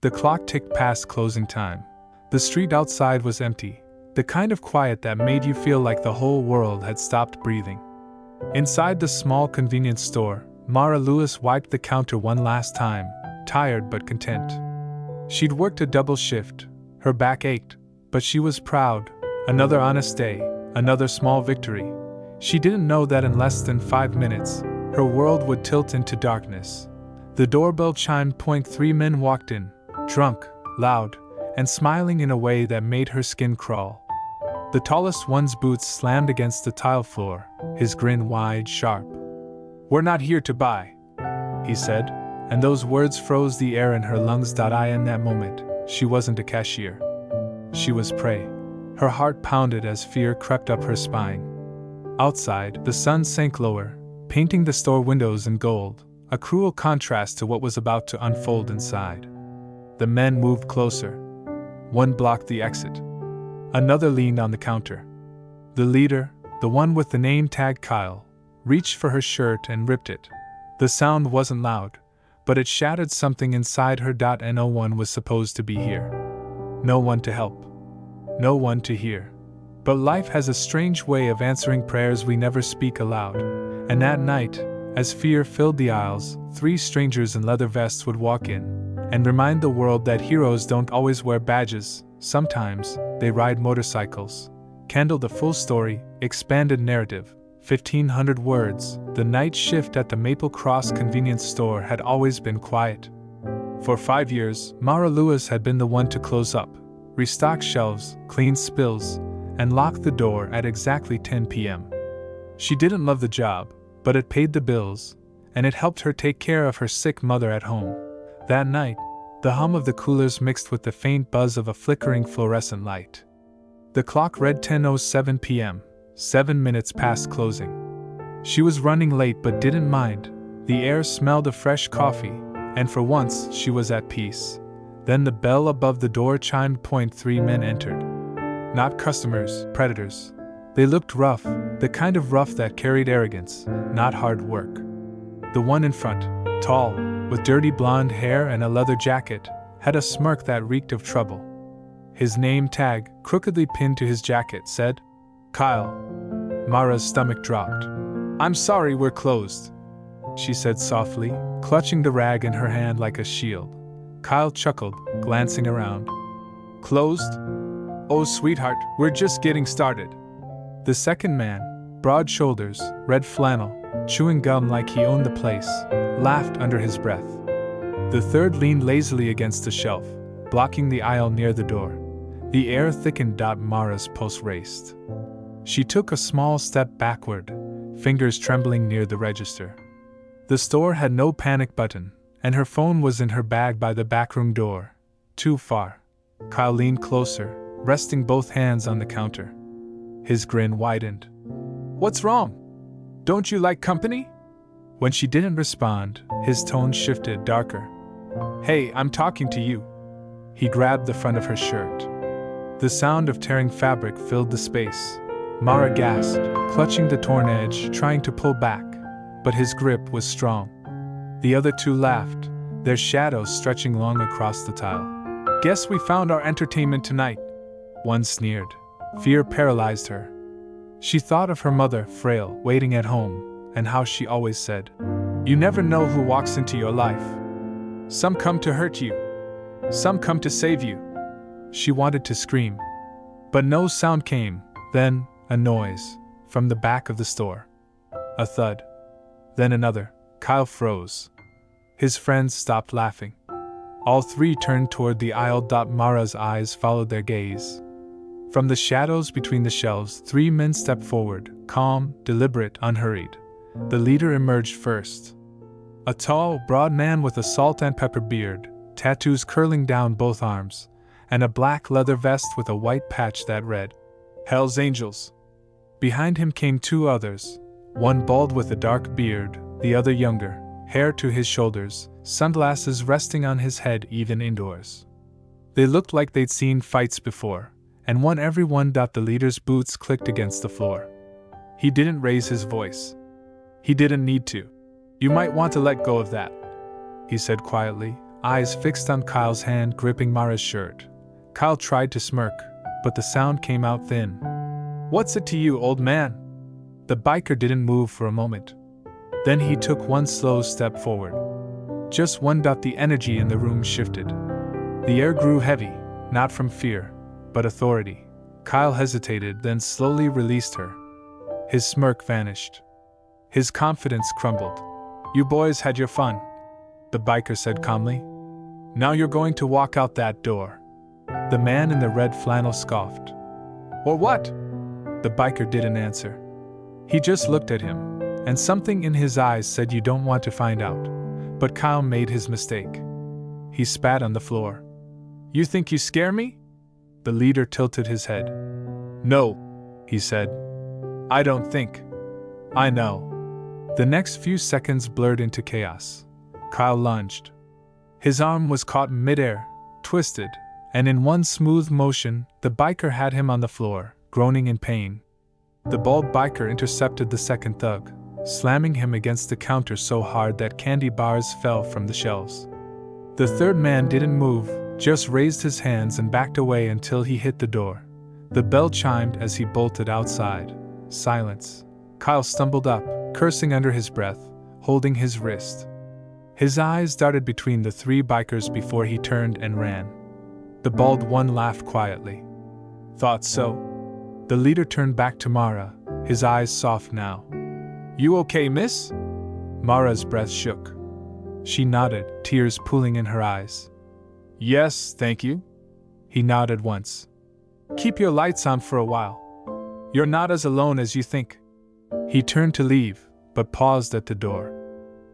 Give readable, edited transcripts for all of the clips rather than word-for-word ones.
The clock ticked past closing time. The street outside was empty, the kind of quiet that made you feel like the whole world had stopped breathing. Inside the small convenience store, Mara Lewis wiped the counter one last time, tired but content. She'd worked a double shift, her back ached, but she was proud. Another honest day, another small victory. She didn't know that in less than 5 minutes, her world would tilt into darkness. The doorbell chimed. 3 men walked in, drunk, loud, and smiling in a way that made her skin crawl. The tallest one's boots slammed against the tile floor, his grin wide, sharp. "We're not here to buy," he said, and those words froze the air in her lungs. In that moment, she wasn't a cashier. She was prey. Her heart pounded as fear crept up her spine. Outside, the sun sank lower, painting the store windows in gold, a cruel contrast to what was about to unfold inside. The men moved closer. One blocked the exit. Another leaned on the counter. The leader, the one with the name tag Kyle, reached for her shirt and ripped it. The sound wasn't loud, but it shattered something inside her. And no one was supposed to be here. No one to help. No one to hear. But life has a strange way of answering prayers we never speak aloud. And that night, as fear filled the aisles, 3 strangers in leather vests would walk in and remind the world that heroes don't always wear badges. Sometimes, they ride motorcycles. Candle the full story, expanded narrative, 1,500 words. The night shift at the Maple Cross convenience store had always been quiet. For 5 years, Mara Lewis had been the one to close up, restock shelves, clean spills, and lock the door at exactly 10 p.m. She didn't love the job, but it paid the bills, and it helped her take care of her sick mother at home. That night, the hum of the coolers mixed with the faint buzz of a flickering fluorescent light. The clock read 10:07 p.m., 7 minutes past closing. She was running late but didn't mind. The air smelled of fresh coffee, and for once she was at peace. Then the bell above the door chimed. 3 men entered. Not customers, predators. They looked rough, the kind of rough that carried arrogance, not hard work. The one in front, tall, with dirty blonde hair and a leather jacket, had a smirk that reeked of trouble. His name tag, crookedly pinned to his jacket, said, "Kyle." Mara's stomach dropped. "I'm sorry, we're closed," she said softly, clutching the rag in her hand like a shield. Kyle chuckled, glancing around. "Closed? Oh, sweetheart, we're just getting started." The second man, broad shoulders, red flannel, chewing gum like he owned the place, laughed under his breath. The third leaned lazily against a shelf, blocking the aisle near the door. The air thickened. Mara's pulse raced. She took a small step backward, fingers trembling near the register. The store had no panic button, and her phone was in her bag by the backroom door. Too far. Kyle leaned closer, resting both hands on the counter. His grin widened. "What's wrong? Don't you like company?" When she didn't respond, his tone shifted darker. "Hey, I'm talking to you." He grabbed the front of her shirt. The sound of tearing fabric filled the space. Mara gasped, clutching the torn edge, trying to pull back, but his grip was strong. The other 2 laughed, their shadows stretching long across the tile. "Guess we found our entertainment tonight," one sneered. Fear paralyzed her. She thought of her mother, frail, waiting at home, and how she always said, "You never know who walks into your life. Some come to hurt you. Some come to save you." She wanted to scream, but no sound came. Then, a noise, from the back of the store. A thud. Then another. Kyle froze. His friends stopped laughing. All 3 turned toward the aisle. Mara's eyes followed their gaze. From the shadows between the shelves, 3 men stepped forward, calm, deliberate, unhurried. The leader emerged first. A tall, broad man with a salt and pepper beard, tattoos curling down both arms, and a black leather vest with a white patch that read, "Hell's Angels." Behind him came 2 others, one bald with a dark beard, the other younger, hair to his shoulders, sunglasses resting on his head even indoors. They looked like they'd seen fights before, and won every one. The leader's boots clicked against the floor. He didn't raise his voice. He didn't need to. "You might want to let go of that," he said quietly. eyes fixed on Kyle's hand gripping Mara's shirt. Kyle tried to smirk, but the sound came out thin. "What's it to you, old man?" The biker didn't move for a moment. Then he took one slow step forward. Just one. The energy in the room shifted. The air grew heavy, not from fear, but authority. Kyle hesitated, then slowly released her. His smirk vanished. His confidence crumbled. "You boys had your fun," the biker said calmly. "Now you're going to walk out that door." The man in the red flannel scoffed. "Or what?" The biker didn't answer. He just looked at him, and something in his eyes said you don't want to find out. But Kyle made his mistake. He spat on the floor. "You think you scare me?" The leader tilted his head. "No," he said. "I don't think. I know." The next few seconds blurred into chaos. Kyle lunged. His arm was caught midair, twisted, and in one smooth motion, the biker had him on the floor, groaning in pain. The bald biker intercepted the second thug, slamming him against the counter so hard that candy bars fell from the shelves. The third man didn't move, just raised his hands and backed away until he hit the door. The bell chimed as he bolted outside. Silence. Kyle stumbled up, cursing under his breath, holding his wrist. His eyes darted between the three bikers before he turned and ran. The bald one laughed quietly. "Thought so." The leader turned back to Mara, his eyes soft now. "You okay, miss?" Mara's breath shook. She nodded, tears pooling in her eyes. "Yes, thank you." He nodded once. "Keep your lights on for a while. You're not as alone as you think." He turned to leave, but paused at the door.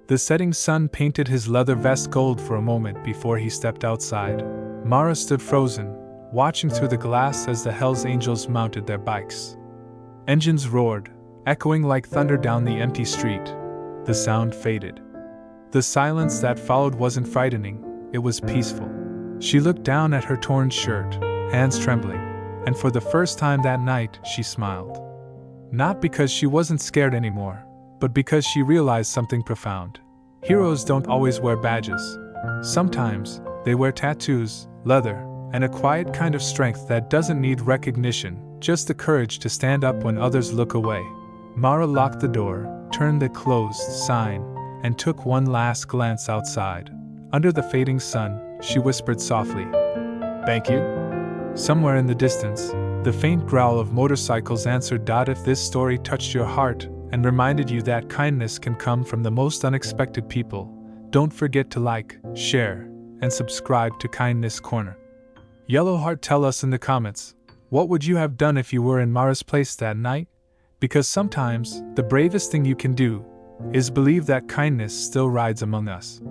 The setting sun painted his leather vest gold for a moment before he stepped outside. Mara stood frozen, watching through the glass as the Hells Angels mounted their bikes. Engines roared, echoing like thunder down the empty street. The sound faded. The silence that followed wasn't frightening, it was peaceful. She looked down at her torn shirt, hands trembling, and for the first time that night she smiled. Not because she wasn't scared anymore, but because she realized something profound. Heroes don't always wear badges. Sometimes, they wear tattoos, leather, and a quiet kind of strength that doesn't need recognition, just the courage to stand up when others look away. Mara locked the door, turned the closed sign, and took one last glance outside. Under the fading sun, she whispered softly, "Thank you." Somewhere in the distance, the faint growl of motorcycles answered. If this story touched your heart and reminded you that kindness can come from the most unexpected people, don't forget to like, share, and subscribe to Kindness Corner. Yellowheart, tell us in the comments, what would you have done if you were in Mara's place that night? Because sometimes, the bravest thing you can do is believe that kindness still rides among us.